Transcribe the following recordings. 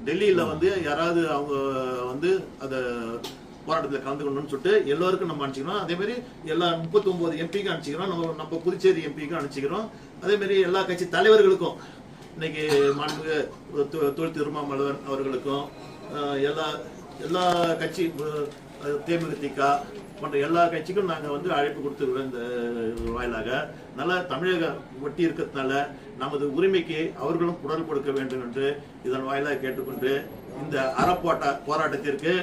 டெல்லியில் வந்து யாராவது அவங்க வந்து அதை போராட்டத்தில் கலந்துக்கணும்னு சொல்லிட்டு எல்லோருக்கும் நம்ம அனுப்பிச்சிக்கிறோம். அதேமாதிரி எல்லா 39 எம்பிக்கும் அனுப்பிச்சிக்கிறோம். நம்ம புதுச்சேரி எம்பிக்கும் அனுப்பிச்சிக்கிறோம். அதேமாதிரி எல்லா கட்சி தலைவர்களுக்கும் இன்னைக்கு தொழில் திருமாவளவன் அவர்களுக்கும் எல்லா கட்சி தேமுதிக போன்ற எல்லா கட்சிக்கும் நாங்கள் வந்து அழைப்பு கொடுத்துருக்கிறோம். இந்த வாயிலாக நல்லா தமிழக ஒட்டி இருக்கிறதுனால நமது உரிமைக்கு அவர்களும் குரல் கொடுக்க வேண்டும் என்று இதன் வாயிலாக கேட்டுக்கொண்டு இந்த போராட்டத்திற்கு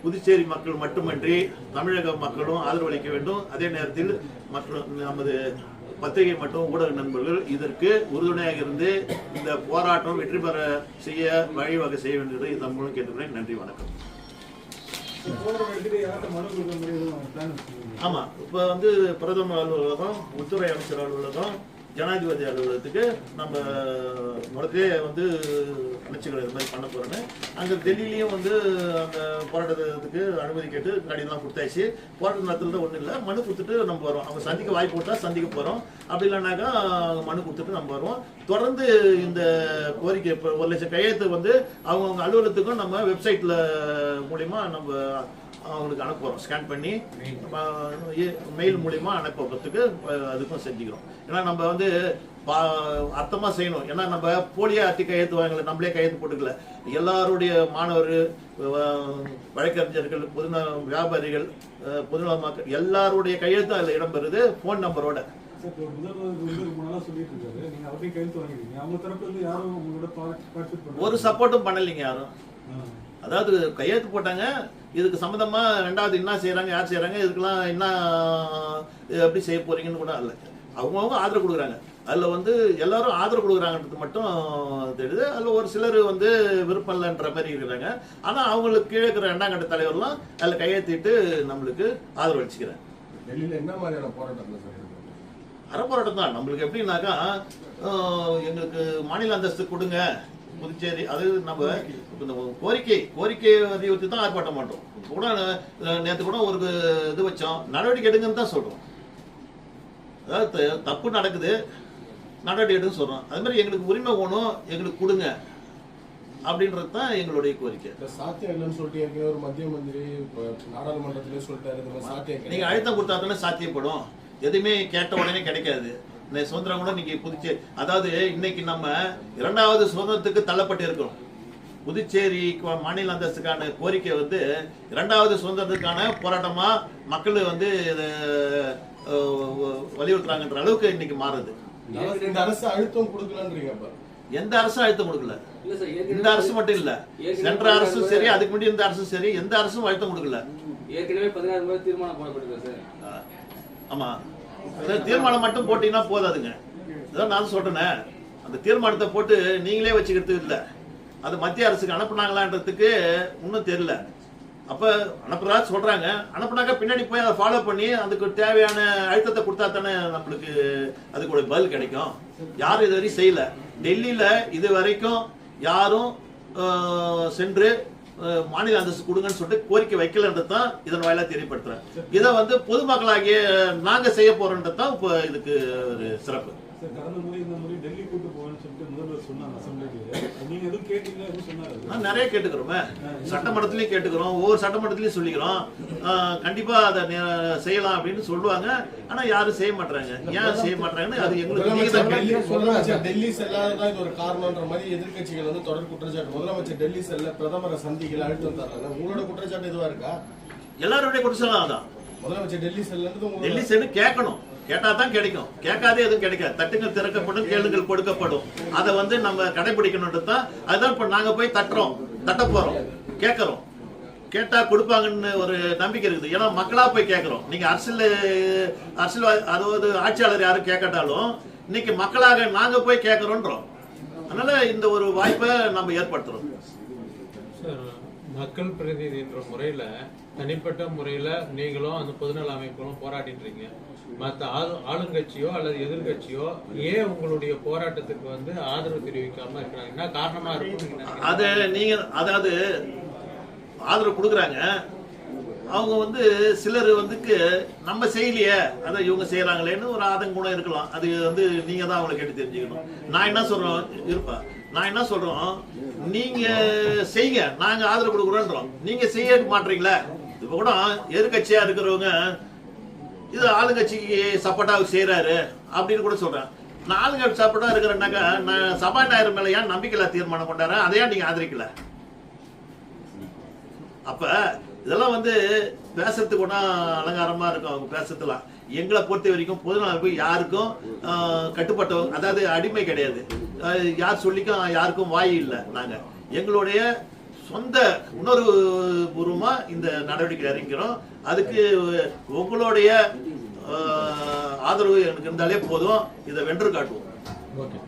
புதுச்சேரி மக்கள் மட்டுமன்றி தமிழக மக்களும் ஆதரவளிக்க வேண்டும். அதே நேரத்தில் நமது பத்திரிகை மற்றும் ஊடக நண்பர்கள் இதற்கு உறுதுணையாக இருந்து இந்த போராட்டம் வெற்றி பெற செய்ய வழிவகை செய்ய வேண்டியது இதன் மூலம் கேட்டுக்கிறேன். நன்றி, வணக்கம். ஆமா, இப்ப வந்து பிரதமர் அலுவலகம், உள்துறை அமைச்சர் அலுவலகம், ஜனாதிபதி அலுவலகத்துக்கு நம்ம முதலே வந்து அமைச்சர்கள் இது மாதிரி பண்ண போறோன்னு அங்கே டெல்லியிலையும் வந்து அந்த போராட்டத்துக்கு அனுமதி கேட்டு கடிதம் கொடுத்தாச்சு. போராட்டம் நடத்துறது ஒன்றும் இல்லை, மனு கொடுத்துட்டு நம்ம வரோம். அவங்க சந்திக்க வாய்ப்பு கொடுத்தா சந்திக்க போகிறோம், அப்படி இல்லைனாக்கா மனு கொடுத்துட்டு நம்ம வருவோம். தொடர்ந்து இந்த கோரிக்கை இப்போ 1 லட்சம் கையெழுத்து வந்து அவங்கவுங்க அலுவலகத்துக்கும் நம்ம வெப்சைட்டில் மூலிமா நம்ம அவங்களுக்கு அனுப்புகிறோம். ஸ்கேன் பண்ணி மெயில் மூலிமா அனுப்புறதுக்கு அதுக்கும் செஞ்சுக்கிறோம். ஏன்னா நம்ம வந்து அர்த்தமாக செய்யணும். ஏன்னா நம்ம போலியா அட்டி கையெழுத்து வாங்கல, நம்மளே கையெழுத்து போட்டுக்கல. எல்லாருடைய மாணவர், வழக்கறிஞர்கள், வியாபாரிகள், பொதுநல மக்கள் எல்லாருடைய கையெழுத்து அதில் இடம்பெறுது ஃபோன் நம்பரோட. ஒரு சப்போர்ட்டும் பண்ணலைங்க யாரும். அதாவது கையெழுத்து போட்டாங்க, இதுக்கு சம்மந்தமா ரெண்டாவது என்ன செய்யறாங்க, யார் செய்யறாங்க, இதுக்கெல்லாம் என்ன எப்படி செய்ய போறீங்கன்னு கூட இல்லை. அவங்கவுங்க ஆதரவு கொடுக்குறாங்க. அதில் வந்து எல்லாரும் ஆதரவு கொடுக்குறாங்கன்றது மட்டும் தெரியுது. அதில் ஒரு சிலர் வந்து விருப்பம் இல்லைன்ற மாதிரி இருக்கிறாங்க. ஆனால் அவங்களுக்கு கீழே இருக்கிற 2ஆம் கட்ட தலைவர்லாம் அதில் கையெழுத்திட்டு நம்மளுக்கு ஆதரவு அளிச்சுக்கிறாங்க. டெல்லியில் என்ன மாதிரியான போராட்டம்? அறப்போராட்டம் தான். நம்மளுக்கு எப்படின்னாக்கா, எங்களுக்கு மாநில அந்தஸ்து கொடுங்க புதுச்சேரி, அது நம்ம கோரிக்கை வலியுறுத்தி தான் ஆர்ப்பாட்டம் பண்றோம். கூட நேற்று கூட ஒரு இது வச்சோம், நடவடிக்கை எடுங்கன்னு தான் சொல்றோம். அதாவது தப்பு நடக்குது, நடவடிக்கை எடுன்னு சொல்றோம். அது மாதிரி எங்களுக்கு உரிமை வேணும், எங்களுக்கு கொடுங்க அப்படின்றது தான் எங்களுடைய கோரிக்கை. சாத்தியம் இல்லைன்னு சொல்லிட்டு ஒரு மத்திய மந்திரி நாடாளுமன்றத்திலே சொல்லிட்டாரு. நீங்க அழுத்தம் கொடுத்தா தானே சாத்தியப்படும். எதுவுமே கேட்ட உடனே கிடைக்காது. இந்த சுதந்திரம் கூட நீங்க புதுச்சேரி, அதாவது இன்னைக்கு நம்ம 2வது சுதந்திரத்துக்கு தள்ளப்பட்டு இருக்கிறோம். புதுச்சேரி மாநில அந்தஸ்துக்கான கோரிக்கை வந்து 2வது சுதந்திரத்துக்கான போராட்டமா மக்கள் வந்து வலியுறுத்துறாங்கன்ற அளவுக்கு இன்னைக்கு மாறுது. இந்த அரசு அழுத்தம் கொடுக்கலன்றீங்க. எந்த அரசும் அழுத்தம் கொடுக்கல. இந்த அரசு மட்டும் இல்ல, சென்ற அரசும் சரி, அதுக்கு முன்னாடி இந்த அரசும் சரி, எந்த அரசும் அழுத்தம் கொடுக்கல. ஏற்கனவே 16 முறை தீர்மானம் போடப்பட்டிருக்கு சார். ஆமா, தீர்மானம் மட்டும் போட்டீங்கன்னா போதாதுங்க. அதான் நான் சொல்றேனே, அந்த தீர்மானத்தை போட்டு நீங்களே வச்சுக்கிறது இல்லை. அது மத்திய அரசுக்கு அனுப்புனாங்களான்றதுக்கு இன்னும் தெரியல. அப்ப அனுப்புறதா சொல்றாங்க, அனுப்புனாக்க பின்னாடி போய் அதை ஃபாலோ பண்ணி அதுக்கு தேவையான அழுத்தத்தை கொடுத்தா தானே நம்மளுக்கு அதுக்கு ஒரு பதில் கிடைக்கும். யாரும் இது வரைக்கும் செய்யல. டெல்லியில இது வரைக்கும் யாரும் சென்று மாநில அந்தஸ்து கொடுங்கன்னு சொல்லிட்டு கோரிக்கை வைக்கலன்றது தான் இதன் வாயிலா தெரியப்படுத்துறேன். இதை வந்து பொதுமக்களாகிய நாங்க செய்ய போறோன்றது தான் இப்போ இதுக்கு ஒரு சிறப்பு. கடந்த முறை இந்த முறை டெல்லி கூட்டு போவேன்னு சொல்லிட்டு முதல்வர் சொன்னாங்க அசம்பிளிக்கு. நீங்க எதுவும் கேட்டீங்களா? எதுவும் சொன்னாரு? நிறைய கேட்டுக்கிறோமே, சட்டமன்றத்திலையும் கேட்டுக்கிறோம், ஒவ்வொரு சட்டமன்றத்திலையும் சொல்லிக்கிறோம். கண்டிப்பா அதை செய்யலாம் அப்படின்னு சொல்லுவாங்க. ஆனா யாரும் செய்ய மாட்டாங்க. ஏன் செய்ய மாட்டாங்கன்னு அது எங்களுக்கு டெல்லி செல்லாததான் இது ஒரு காரணம்ன்ற மாதிரி எதிர்கட்சிகள் வந்து தொடர் குற்றச்சாட்டு. முதலமைச்சர் டெல்லி செல்ல பிரதமரை சந்திக்கல, அழுத்தம் தர்றாங்க. உங்களோட குற்றச்சாட்டு எதுவா இருக்கா? எல்லாருடைய குற்றச்சாட்டு தான். முதலமைச்சர் டெல்லி சென்று கேட்கணும், கேட்டா தான் கிடைக்கும். கேட்காதே எதுவும் கிடைக்காது. தட்டுங்கள் திறக்கப்படும், கேளுங்கள் கொடுக்கப்படும். அதை வந்து நம்ம கடைபிடிக்கணும்ன்றது தான். அதுதான் இப்ப நாங்க போய் தட்ட போறோம், கேட்கறோம். கேட்டா கொடுப்பாங்கன்னு ஒரு நம்பிக்கை இருக்குது. ஏன்னா மக்களா போய் கேட்கறோம். நீங்க அரசியல் அதாவது ஆட்சியாளர் யாரும் கேட்கட்டாலும் இன்னைக்கு மக்களாக நாங்க போய் கேட்கறோன்றோம். அதனால இந்த ஒரு வாய்ப்பை நம்ம ஏற்படுத்துறோம். மக்கள் பிரதிநிதி என்ற முறையில, தனிப்பட்ட முறையில நீங்களும் அந்த பொதுநல அமைப்புகளும் போராடிட்டு மற்ற ஆளுங்கட்சியோ அல்லது எதிர்கட்சியோ ஏன் உங்களுடைய போராட்டத்துக்கு வந்து ஆதரவு தெரிவிக்காம இருக்கிறாங்க? என்ன காரணமா இருக்கும்? அதை நீங்க அதாவது ஆதரவு கொடுக்குறாங்க. அவங்க வந்து சிலர் வந்துக்கு நம்ம செய்யலையே, அதை இவங்க செய்யறாங்களேன்னு ஒரு ஆதங்கம் கூட இருக்கலாம். அது வந்து நீங்க தான் அவங்களை கேட்டு தெரிஞ்சுக்கணும். நான் என்ன சொல்றேன், இருப்பா நான் என்ன சொல்றோம், நீங்க செய்யுங்க, நாங்க ஆதரவு கொடுக்குறோன்றோம். நீங்க செய்ய மாட்டீங்களா? இப்ப கூட எதிர்கட்சியா இருக்கிறவங்க இது ஆளுங்கட்சிக்கு சப்போர்ட்டா செய்யறாரு அப்படின்னு கூட சொல்றேன். நான் ஆளுங்கட்சி சப்போர்ட்டா இருக்கிறேன்னாக்கா நான் சபாநாயகர் மேல ஏன் நம்பிக்கையில்லா தீர்மானம் கொண்டாடுறேன், அதையா நீங்க ஆதரிக்கல? அப்ப இதெல்லாம் வந்து பேசுறதுக்கு ஒன்றா அலங்காரமா இருக்கும் அவங்க பேசுறதுலாம். எங்களை பொறுத்த வரைக்கும் பொதுநலமைப்பு யாருக்கும் கட்டுப்பட்டவங்க, அதாவது அடிமை கிடையாது. யார் சொல்லிக்கும் யாருக்கும் வாய் இல்லை. நாங்க எங்களுடைய சொந்த உணர்வு பூர்வமா இந்த நடவடிக்கை இறங்கிறோம். அதுக்கு உங்களுடைய ஆதரவு எனக்கு இருந்தாலே போதும், இதை வென்று காட்டுவோம். ஓகே.